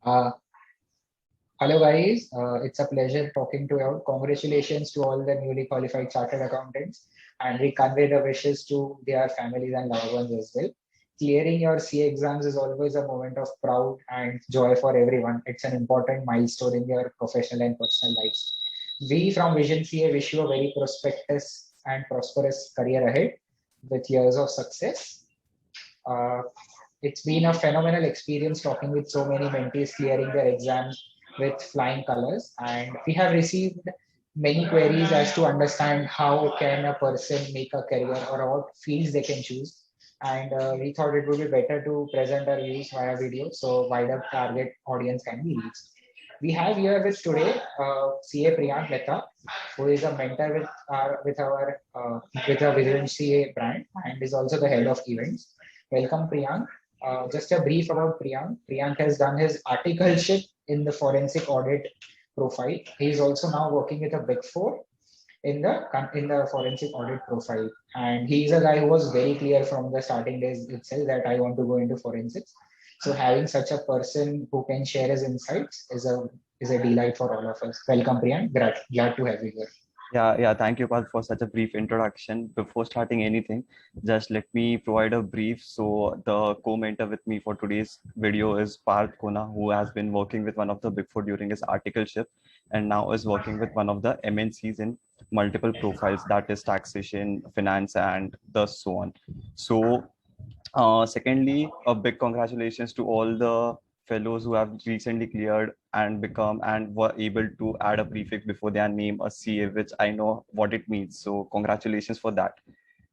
Uh, Hello guys, it's a pleasure talking to you. Congratulations to all the newly qualified chartered accountants, and we convey the wishes to their families and loved ones as well. Clearing your CA exams is always a moment of proud and joy for everyone. It's an important milestone in your professional and personal lives. We from Vision CA wish you a very prosperous and prosperous career ahead with years of success. Uh, it's been a phenomenal experience talking with so many mentees clearing their exams with flying colors, and we have received many queries as to understand how can a person make a career or what fields they can choose. And we thought it would be better to present our views via video so wider target audience can be reached. We have here with today CA Priyank Mehta, who is a mentor with our Vision CA brand and is also the head of events. Welcome, Priyank. Just a brief about Priyank. Priyank has done his articleship in the forensic audit profile. He is also now working with a Big Four in the forensic audit profile, and he is a guy who was very clear from the starting days itself that I want to go into forensics. So having such a person who can share his insights is a delight for all of us. Welcome, Priyank. Glad to have you here. Yeah. Thank you, Parth, for such a brief introduction. Before starting anything, just let me provide a brief. So the co-mentor with me for today's video is Parth Kona, who has been working with one of the Big Four during his articleship, and now is working with one of the MNCs in multiple profiles, that is taxation, finance, and the so on. So secondly, a big congratulations to all the fellows who have recently cleared and become and were able to add a prefix before their name, a CA, which I know what it means. So congratulations for that.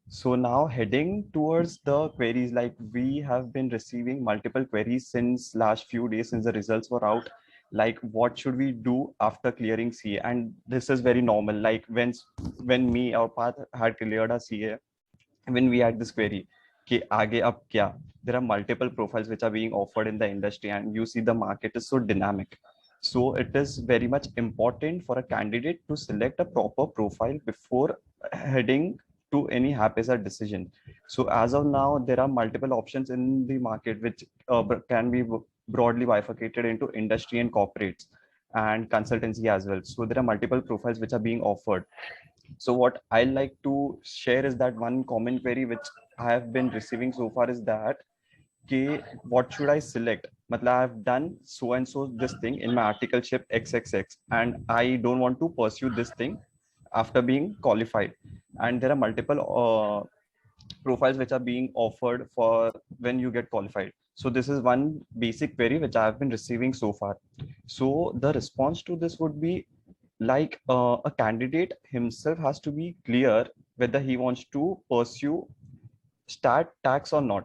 So now heading towards the queries, like we have been receiving multiple queries since last few days since the results were out. Like what should we do after clearing CA? And this is very normal. Like when me or Path had cleared a CA, when we had this query कि आगे अब क्या, there are multiple profiles which are being offered in the industry and you see the market is so dynamic. So it is very much important for a candidate to select a proper profile before heading to any haphazard decision. So as of now, there are multiple options in the market which can be broadly bifurcated into industry and corporates and consultancy as well. So there are multiple profiles which are being offered. So what I like to share is that one common query which I have been receiving so far is that what should I select? Matlab, I have done so and so this thing in my articleship XXX and I don't want to pursue this thing after being qualified. And there are multiple profiles which are being offered for when you get qualified. So this is one basic query which I have been receiving so far. So the response to this would be like a candidate himself has to be clear whether he wants to pursue stat tax or not.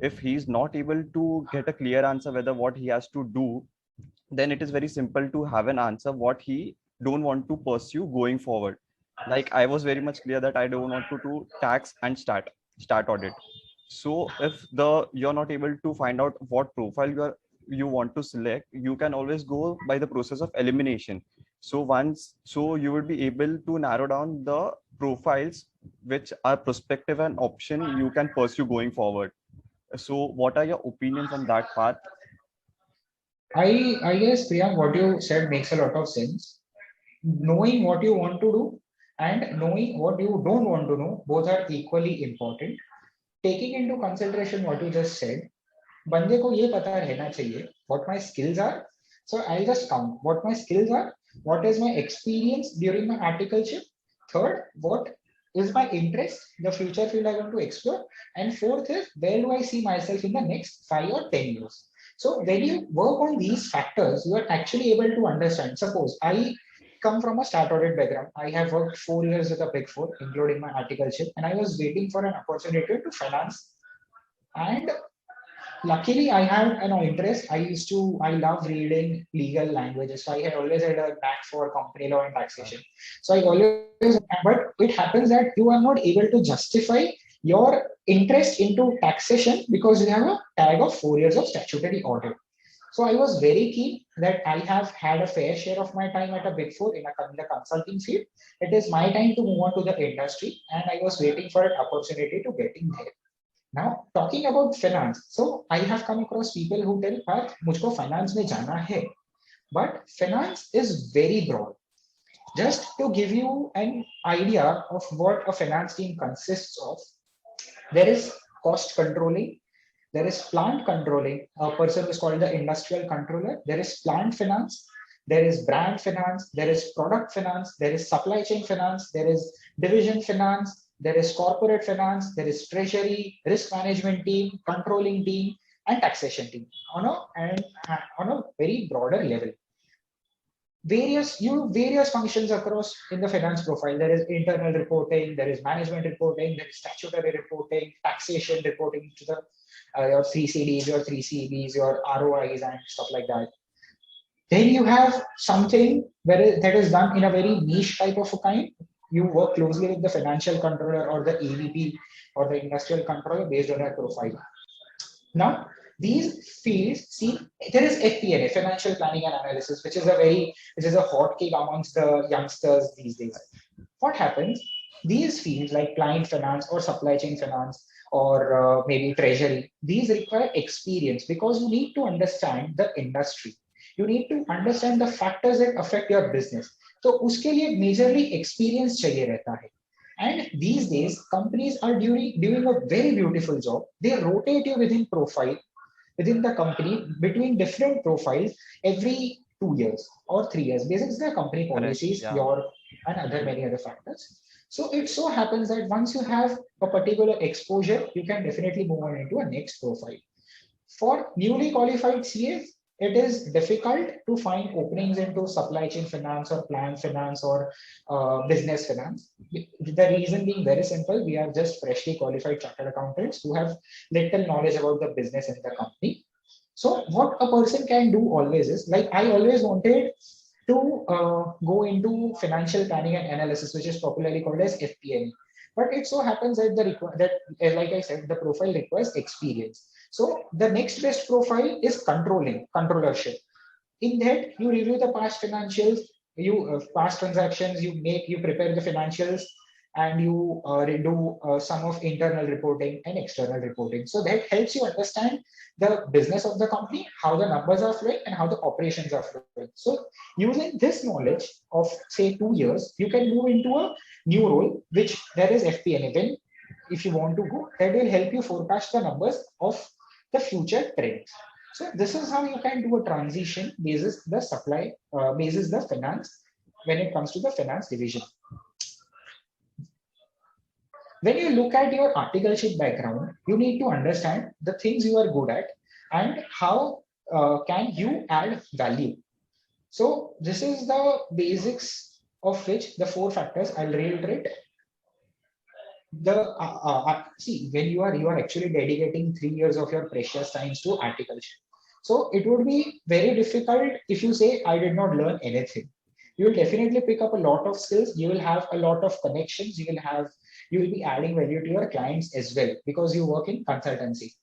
If he's not able to get a clear answer whether what he has to do, then it is very simple to have an answer what he don't want to pursue going forward. Like I was very much clear that I don't want to do tax and stat audit. So if you're not able to find out what profile you want to select, you can always go by the process of elimination. So you will be able to narrow down the profiles which are prospective and option you can pursue going forward. So what are your opinions on that part? I guess, Priyank, what you said makes a lot of sense. Knowing what you want to do and knowing what you don't want to know, both are equally important. Taking into consideration what you just said, बंदे को ये पता रहना चाहिए what my skills are. So I'll just count what my skills are, what is my experience during my articleship, third, what is my interest, the future field I want to explore, and fourth is where do I see myself in the next 5 or 10 years. So when you work on these factors, you are actually able to understand. Suppose I come from a start audit background. I have worked 4 years with a Big Four, including my articleship, and I was waiting for an opportunity to finance. And luckily, I had an interest. I love reading legal languages. So I had always had a knack for company law and taxation. So I always, but it happens that you are not able to justify your interest into taxation because you have a tag of 4 years of statutory audit. So I was very keen that I have had a fair share of my time at a Big Four in the consulting field. It is my time to move on to the industry, and I was waiting for an opportunity to get in there. Now, talking about finance, so I have come across people who tell, "Parth, मुझको finance में जाना है," but finance is very broad. Just to give you an idea of what a finance team consists of, there is cost controlling, there is plant controlling. A person is called the industrial controller. There is plant finance, there is brand finance, there is product finance, there is supply chain finance, there is division finance, there is corporate finance, there is treasury, risk management team, controlling team, and taxation team on a very broader level. Various functions across in the finance profile. There is internal reporting, there is management reporting, there is statutory reporting, taxation reporting to the your 3CDs, your 3CBs, your ROIs, and stuff like that. Then you have something that is done in a very niche type of a kind. You work closely with the financial controller or the EVP or the industrial controller based on your profile. Now, these fields, see, there is FP&A, financial planning and analysis, which is a hot cake amongst the youngsters these days. What happens? These fields like client finance or supply chain finance or maybe treasury, these require experience because you need to understand the industry. You need to understand the factors that affect your business. तो उसके लिए majorly experience चाहिए रहता है. And these days, companies are doing a very beautiful job. They rotate you within the company between different profiles every 2 years or 3 years. Basically, the company policies, Correct, yeah. and other many other factors. So it so happens that once you have a particular exposure, you can definitely move on into a next profile. For newly qualified CAs, it is difficult to find openings into supply chain finance or plant finance or business finance. The reason being very simple, we are just freshly qualified chartered accountants who have little knowledge about the business in the company. So what a person can do always is, like I always wanted to go into financial planning and analysis, which is popularly called as FP&A. But it so happens that like I said, the profile requires experience. So the next best profile is controllership. In that, you review the past financials, past transactions, you prepare the financials, and you do some of internal reporting and external reporting. So that helps you understand the business of the company, how the numbers are flowing, and how the operations are flowing. So using this knowledge of say 2 years, you can move into a new role, which there is FP&A. When if you want to go, that will help you forecast the numbers of the future trends. So this is how you can do a transition basis the basis the finance when it comes to the finance division. When you look at your articleship background, you need to understand the things you are good at and how can you add value. So this is the basics of which the 4 factors I'll reiterate. See, when you are actually dedicating 3 years of your precious time to articleship. So it would be very difficult if you say, I did not learn anything. You will definitely pick up a lot of skills. You will have a lot of connections. You will be adding value to your clients as well because you work in consultancy.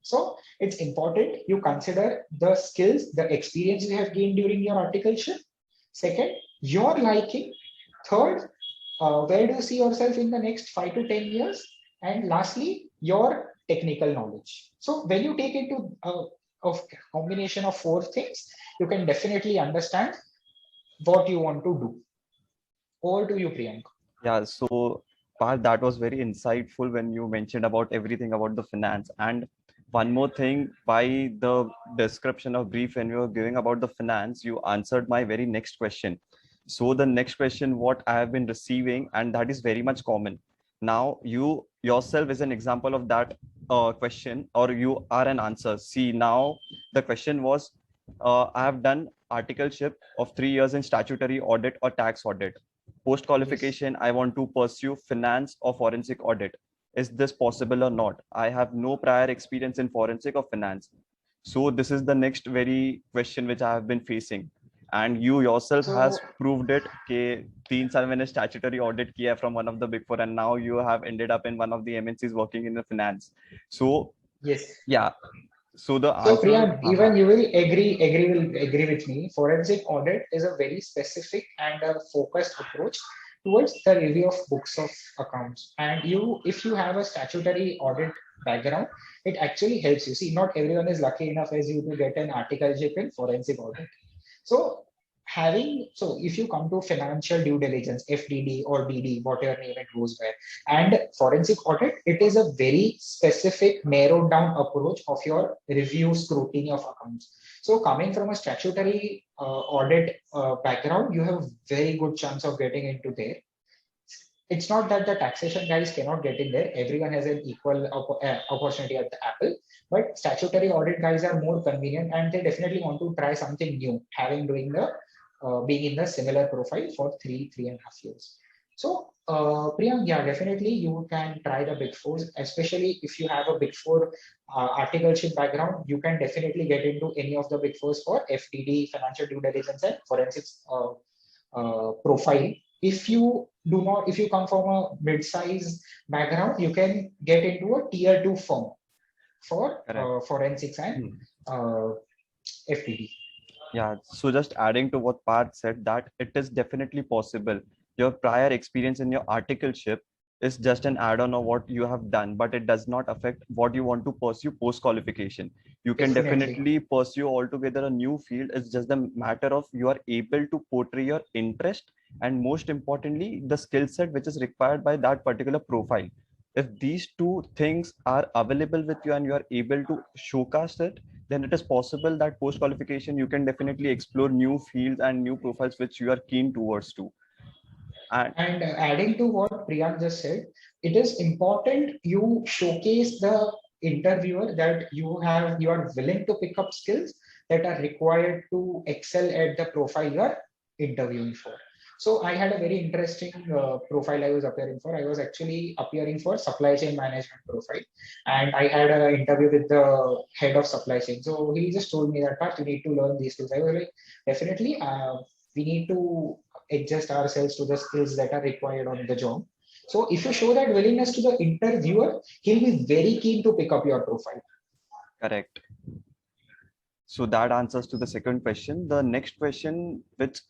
So it's important you consider the skills, the experience you have gained during your articleship. Second, your liking. Third, where do you see yourself in the next 5 to 10 years? And lastly, your technical knowledge. So when you take into a combination of 4 things, you can definitely understand what you want to do. Over to you, Priyank. Yeah, so Parth, that was very insightful when you mentioned about everything about the finance. And one more thing, by the description of brief when you were giving about the finance, you answered my very next question. So the next question, what I have been receiving, and that is very much common. Now you yourself is an example of that question, or you are an answer. See, now the question was, I have done articleship of 3 years in statutory audit or tax audit. Post qualification, yes. I want to pursue finance or forensic audit. Is this possible or not? I have no prior experience in forensic or finance. So this is the next very question which I have been facing. And you yourself has proved it कि 3 साल मैंने statutory audit किया from one of the big 4, and now you have ended up in one of the MNCs working in the finance. So yes, yeah. So the so answer, Priyank, even you will agree with me. Forensic audit is a very specific and a focused approach towards the review of books of accounts. And if you have a statutory audit background, it actually helps you. See, not everyone is lucky enough as you to get an articleship in forensic audit. So if you come to financial due diligence, FDD or DD, whatever name it goes by, and forensic audit, it is a very specific, narrowed down approach of your review scrutiny of accounts. So coming from a statutory audit background, you have very good chance of getting into there. It's not that the taxation guys cannot get in there. Everyone has an equal opportunity at the Apple, but statutory audit guys are more convenient and they definitely want to try something new, having doing the being in the similar profile for 3.5 years. So Priyank, yeah, definitely you can try the Big Four, especially if you have a Big Four articleship background. You can definitely get into any of the Big Fours for FDD, financial due diligence, and forensics profile. If you do not, if you come from a mid-size background, you can get into a tier 2 firm for forensics and FDD. Yeah, so just adding to what Parth said, that it is definitely possible. Your prior experience in your articleship is just an add-on of what you have done, but it does not affect what you want to pursue post-qualification. You can definitely pursue altogether a new field. It's just a matter of you are able to portray your interest and most importantly, the skill set which is required by that particular profile. If these two things are available with you and you are able to showcase it, then it is possible that post qualification you can definitely explore new fields and new profiles which you are keen towards too. And adding to what Priyank just said, it is important you showcase the interviewer that you are willing to pick up skills that are required to excel at the profile you are interviewing for. So I had a very interesting profile I was appearing for. I was actually appearing for supply chain management profile, and I had an interview with the head of supply chain. So he just told me that part you need to learn these skills. I was like, definitely, we need to adjust ourselves to the skills that are required on the job. So if you show that willingness to the interviewer, he'll be very keen to pick up your profile. Correct. So that answers to the second question. The next question which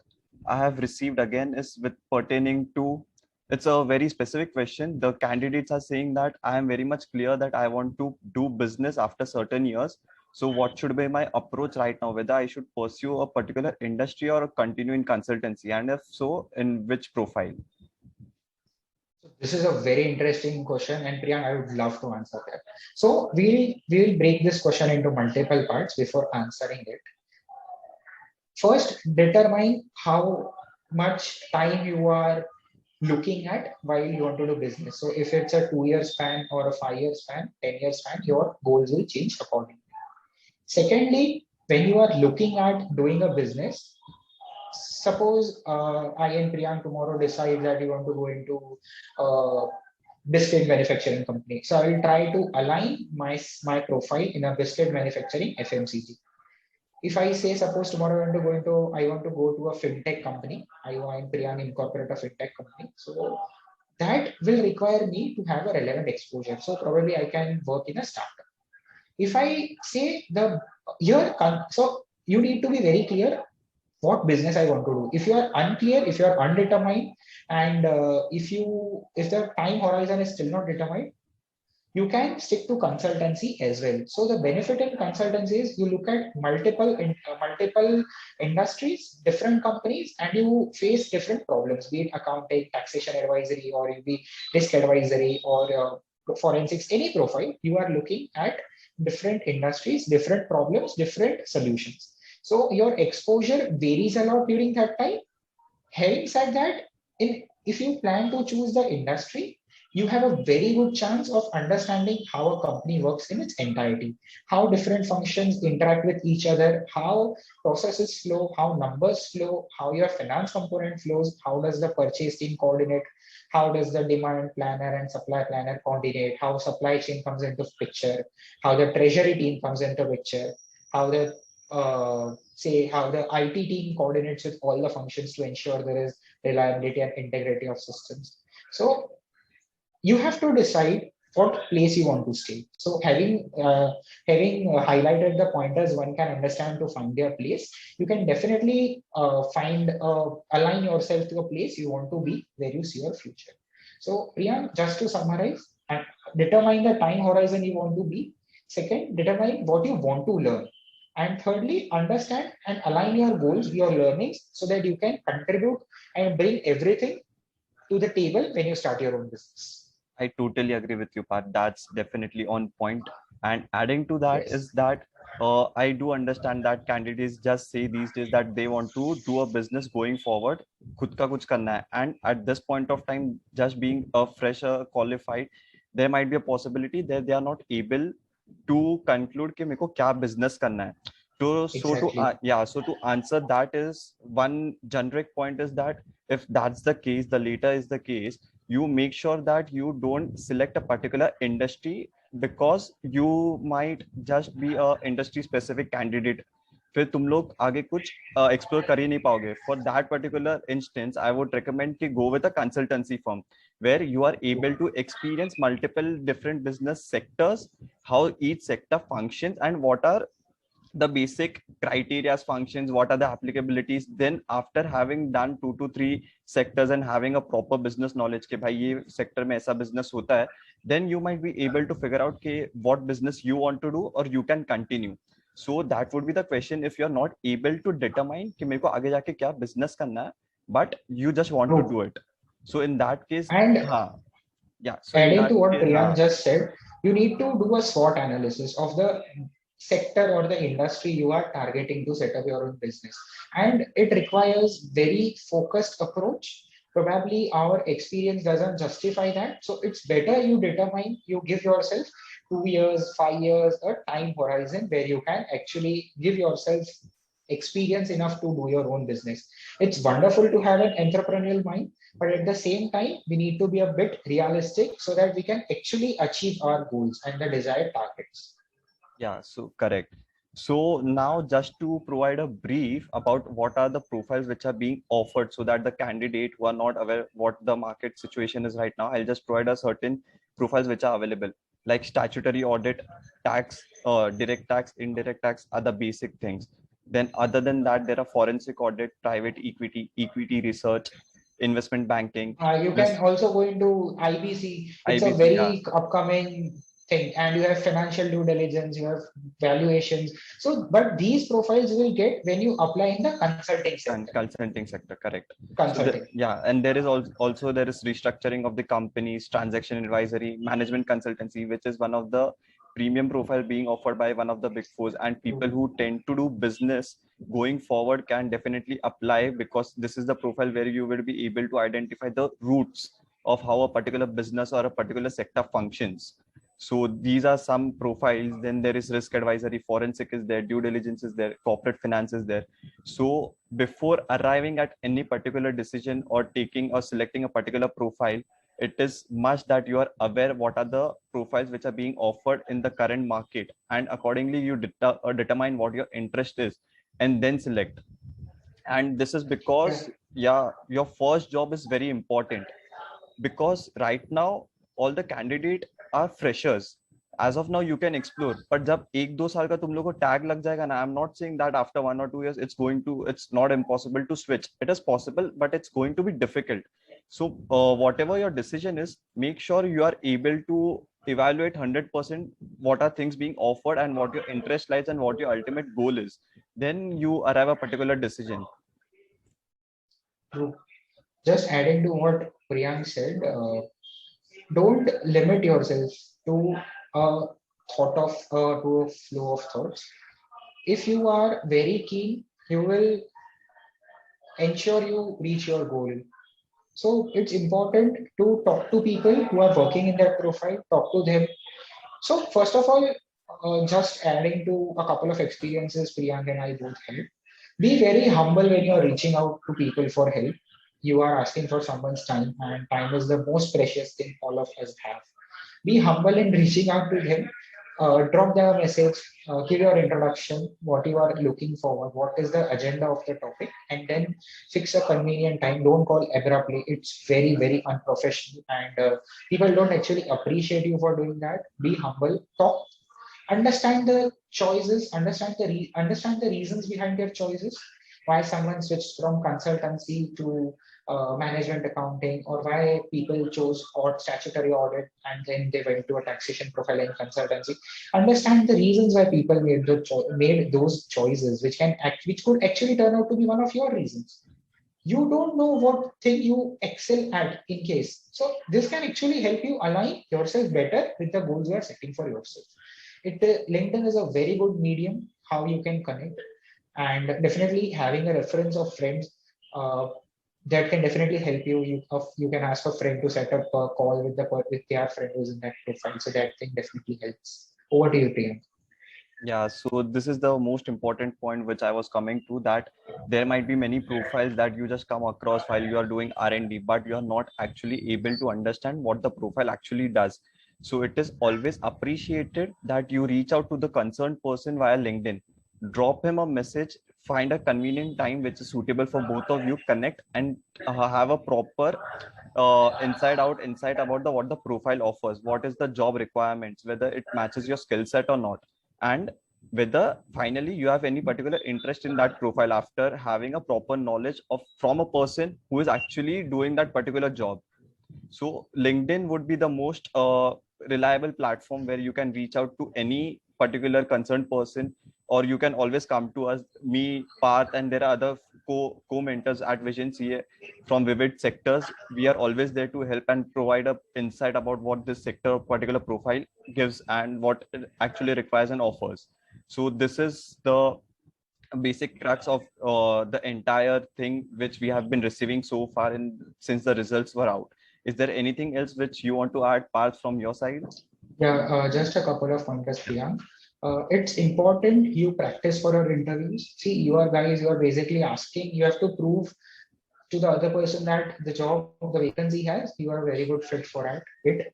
I have received again is with pertaining to, it's a very specific question. The candidates are saying that I am very much clear that I want to do business after certain years. So what should be my approach right now? Whether I should pursue a particular industry or continue in consultancy? And if so, in which profile? So this is a very interesting question, and Priyank, I would love to answer that. So we'll break this question into multiple parts before answering it. First, determine how much time you are looking at while you want to do business. So if it's a 2-year span or a 5-year span, 10-year span, your goals will change accordingly. Secondly, when you are looking at doing a business, suppose I and Priyank tomorrow decide that we want to go into biscuit manufacturing company. So I will try to align my profile in a biscuit manufacturing FMCG. If I say, suppose tomorrow I want to go to a fintech company, I want Priyank incorporate a fintech company. So that will require me to have a relevant exposure. So probably I can work in a startup. If I say so you need to be very clear what business I want to do. If you are unclear, if you are undetermined, and if the time horizon is still not determined, you can stick to consultancy as well. So the benefit in consultancy is you look at multiple industries, different companies, and you face different problems, be it accounting, taxation advisory, or it be risk advisory, or forensics, any profile. You are looking at different industries, different problems, different solutions. So your exposure varies a lot during that time. Having said that, if you plan to choose the industry, you have a very good chance of understanding how a company works in its entirety, how different functions interact with each other, how processes flow, how numbers flow, how your finance component flows, how does the purchase team coordinate, how does the demand planner and supply planner coordinate, how supply chain comes into picture, how the treasury team comes into picture, how the how the IT team coordinates with all the functions to ensure there is reliability and integrity of systems. So you have to decide what place you want to stay. So having highlighted the pointers one can understand to find their place, you can definitely align yourself to a place you want to be, where you see your future. So Priyank, just to summarize, And determine the time horizon you want to be. Second, determine what you want to learn. And thirdly, understand and align your goals, your learnings, so that you can contribute and bring everything to the table when you start your own business. I totally agree with you, Pat. That's definitely on point. And adding to that Yes, is that I do understand that candidates just say these days that they want to do a business going forward, खुद का कुछ करना है. And at this point of time, just being a fresher qualified, there might be a possibility that they are not able to conclude कि मेरे को क्या business करना है. exactly. So to answer that is one generic point is that if that's the case, the later is the case, you make sure that you don't select a particular industry because you might just be a industry specific candidate. फिर तुम लोग आगे कुछ explore कर ही नहीं पाओगे. For that particular instance, I would recommend कि go with a consultancy firm where you are able to experience multiple different business sectors, how each sector functions, and what are the basic criteria functions, what are the applicabilities. Then after having done 2 to 3 sectors and having a proper business knowledge ke bhai ye sector mein aisa business hota hai, then you might be able to figure out ke what business you want to do or you can continue. So that would be the question. If you're not able to determine कि मेरे को आगे जाके क्या business करना है, but you just want to True. do it, so in that case, And हाँ, yeah, so in adding to that what case, Priyank हाँ, just said, you need to do a SWOT analysis of the sector or the industry you are targeting to set up your own business. And it requires very focused approach. Probably our experience doesn't justify that. So it's better you determine, you give yourself 2 years, 5 years, a time horizon where you can actually give yourself experience enough to do your own business. It's wonderful to have an entrepreneurial mind, but at the same time, we need to be a bit realistic so that we can actually achieve our goals and the desired targets. yeah, so correct. So now just to provide a brief about what are the profiles which are being offered so that the candidate who are not aware what the market situation is right now, I'll just provide a certain profiles which are available, like statutory audit, tax, direct tax, indirect tax are the basic things. Then other than that, there are forensic audit, private equity, equity research, investment banking, You can risk, also go into IBC. It's a IBC, yeah, very upcoming thing, and you have financial due diligence, you have valuations. So, but these profiles you will get when you apply in the consulting sector. consulting sector, correct. So Consulting. yeah, and there is also there is restructuring of the companies, transaction advisory, management consultancy, which is one of the premium profile being offered by one of the big fours, and people who tend to do business going forward can definitely apply because this is the profile where you will be able to identify the roots of how a particular business or a particular sector functions. So these are some profiles. Then there is risk advisory, forensic is there, due diligence is there, corporate finance is there. So before arriving at any particular decision or taking or selecting a particular profile, it is must that you are aware what are the profiles which are being offered in the current market, and accordingly you determine what your interest is and then select. And this is because, yeah, your first job is very important because right now all the candidate are freshers. As of now you can explore, but जब 1-2 साल का तुम लोग को tag लग जाएगा ना, I'm not saying that after 1 or 2 years it's not impossible to switch. It is possible, but it's going to be difficult. So whatever your decision is, make sure you are able to evaluate 100% what are things being offered and what your interest lies and what your ultimate goal is. Then you arrive a particular decision. True. Just adding to what Priyank said, don't limit yourself to a thought of to a flow of thoughts. If you are very keen, you will ensure you reach your goal. So it's important to talk to people who are working in that profile, talk to them. So first of all, just adding to a couple of experiences Priyank and I both had. Be very humble when you're reaching out to people for help. You are asking for someone's time, and time is the most precious thing all of us have. Be humble in reaching out to them. Drop them a message, give your introduction, what you are looking for, what is the agenda of the topic, and then fix a convenient time. Don't call abruptly. It's very, very unprofessional, and people don't actually appreciate you for doing that. Be humble, talk, understand the choices, understand the reasons behind their choices, why someone switched from consultancy to management accounting, or why people chose statutory audit and then they went to a taxation profile in consultancy. Understand the reasons why people made those choices, which could actually turn out to be one of your reasons. You don't know what thing you excel at in case. So this can actually help you align yourself better with the goals you are setting for yourself. LinkedIn is a very good medium how you can connect, and definitely having a reference of friends uh, that can definitely help you. You can ask a friend to set up a call with their friend who's in that profile. So that thing definitely helps. Over to you, Priyank. Yeah, so this is the most important point which I was coming to, that there might be many profiles that you just come across while you are doing R&D, but you are not actually able to understand what the profile actually does. So it is always appreciated that you reach out to the concerned person via LinkedIn, drop him a message, find a convenient time which is suitable for both of you, connect and have a proper insight about the what the profile offers, what is the job requirements, whether it matches your skill set or not, and whether finally you have any particular interest in that profile after having a proper knowledge of from a person who is actually doing that particular job. So LinkedIn would be the most reliable platform where you can reach out to any particular concerned person, or you can always come to us, me, Parth, and there are other co-mentors at Vision CA from vivid sectors. We are always there to help and provide a insight about what this sector particular profile gives and what it actually requires and offers. So this is the basic crux of the entire thing which we have been receiving so far in since the results were out. Is there anything else which you want to add, Parth, from your side? Yeah, just a couple of pointers, Priyank. It's important you practice for your interviews. See, you are basically asking, you have to prove to the other person that the job, the vacancy has, you are a very good fit for it.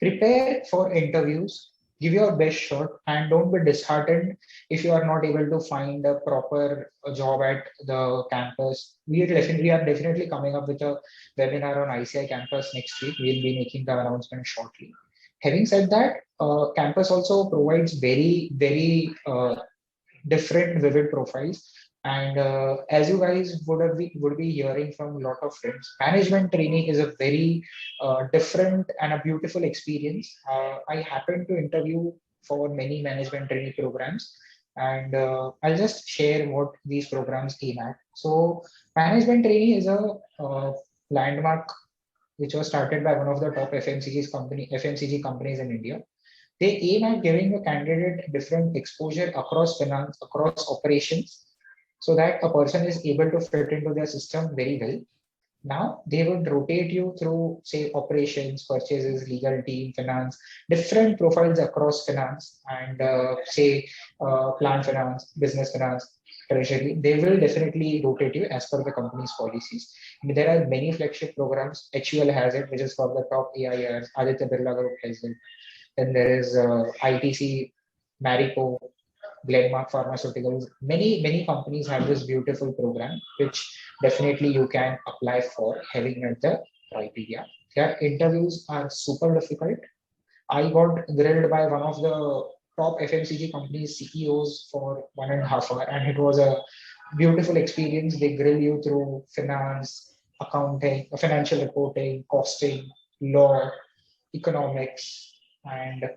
Prepare for interviews, give your best shot, and don't be disheartened if you are not able to find a proper job at the campus. We are definitely coming up with a webinar on ICI campus next week. We'll be making the announcement shortly. Having said that, campus also provides very different vivid profiles. And as you guys would be hearing from a lot of friends, management training is a very different and a beautiful experience. I happen to interview for many management training programs, and I'll just share what these programs aim at. So management training is a landmark which was started by one of the top FMCG companies in India. They aim at giving a candidate different exposure across finance, across operations, so that a person is able to fit into their system very well. Now they would rotate you through, say, operations, purchases, legal team, finance, different profiles across finance, and say plant finance, business finance, treasury. They will definitely rotate you as per the company's policies. And there are many flagship programs. HUL has it, which is for the top AIRs. Aditya Birla Group has it. Then there is ITC, Marico, Glenmark Pharmaceuticals. Many companies have this beautiful program, which definitely you can apply for having met the criteria. Their interviews are super difficult. I got grilled by one of the top FMCG companies CEOs for 1.5 hours, and it was a beautiful experience. They grill you through finance, accounting, financial reporting, costing, law, economics, and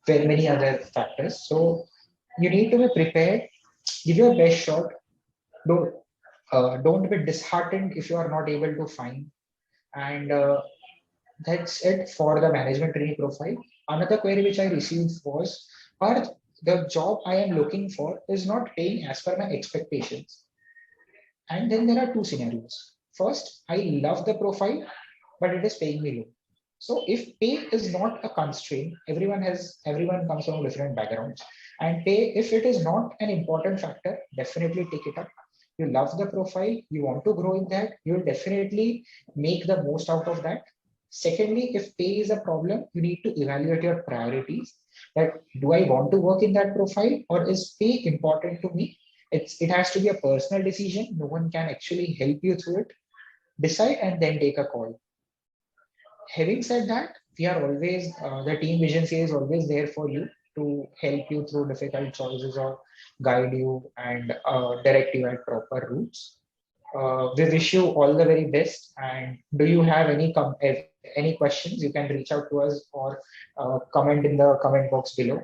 very many other factors. So you need to be prepared. Give your best shot. Don't don't be disheartened if you are not able to find. And that's it for the management trainee profile. Another query which I received was, Parth, the job I am looking for is not paying as per my expectations. And then there are two scenarios. First, I love the profile, but it is paying me low. So if pay is not a constraint, everyone comes from different backgrounds. And pay, if it is not an important factor, definitely take it up. You love the profile, you want to grow in that, you will definitely make the most out of that. Secondly, if pay is a problem, you need to evaluate your priorities. That do I want to work in that profile, or is pay important to me? It has to be a personal decision. No one can actually help you through it. Decide and then take a call. Having said that, we are always the team Vision CA is always there for you. to help you through difficult choices or guide you and direct you at proper routes. We wish you all the very best. And do you have any questions? You can reach out to us or comment in the comment box below.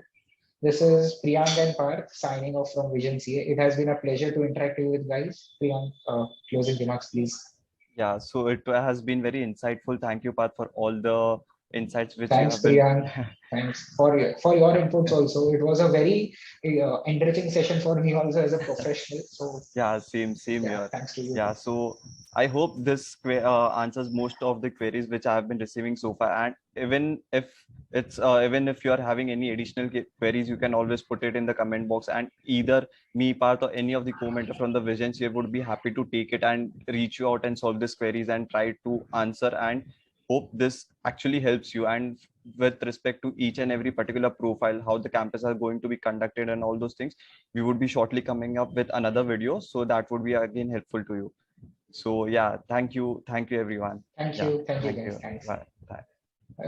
This is Priyank and Parth signing off from Vision CA. It has been a pleasure to interact with you guys. Priyank, closing remarks, please. Yeah, so it has been very insightful. Thank you, Parth, for all the insights which you Thanks, have been. Priyank. Thanks for your inputs also. It was a very enriching session for me also as a professional. So Yeah, same yeah, here. thanks to you Yeah, too. so I hope this answers most of the queries which I have been receiving so far. And even if you are having any additional queries, you can always put it in the comment box. And either me, Parth, or any of the commenter from the Vision here would be happy to take it and reach you out and solve these queries and try to answer. And hope this actually helps you. And with respect to each and every particular profile, how the campus are going to be conducted and all those things, we would be shortly coming up with another video, so that would be again helpful to you. So yeah, thank you everyone. Yeah, Thank you thank guys. you. Thanks. Bye.